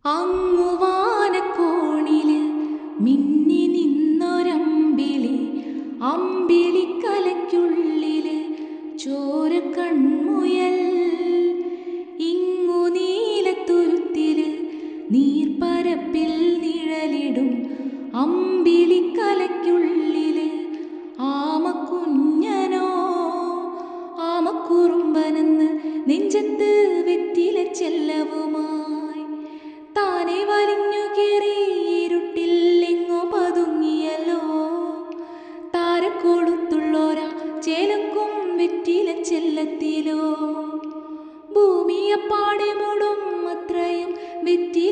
അങ്ങുവാനക്കോണില് മിന്നി നിന്നൊരമ്പിളി, അമ്പിളിക്കലയ്ക്കുള്ളില് ചോര കൺമുയൽ. ഇങ്ങു നീലത്തുരുത്തില് നീർപ്പരപ്പിൽ നിഴലിടും അമ്പിളിക്കലയ്ക്കുള്ളില് ആമക്കുഞ്ഞനോ ആമക്കുറുമ്പനെന്ന് നെഞ്ചത്ത് വെറ്റില ചെല്ലവുമായി താനെ വലിഞ്ഞു കയറി ഇരുട്ടിൽ എങ്ങോ പതുങ്ങിയല്ലോ. താരക്കൊളുത്തുള്ളോരാ ചേലക്കും വെറ്റില ചെല്ലത്തിലോ ഭൂമിയപ്പാടെ മൂടും അത്രയും വെറ്റില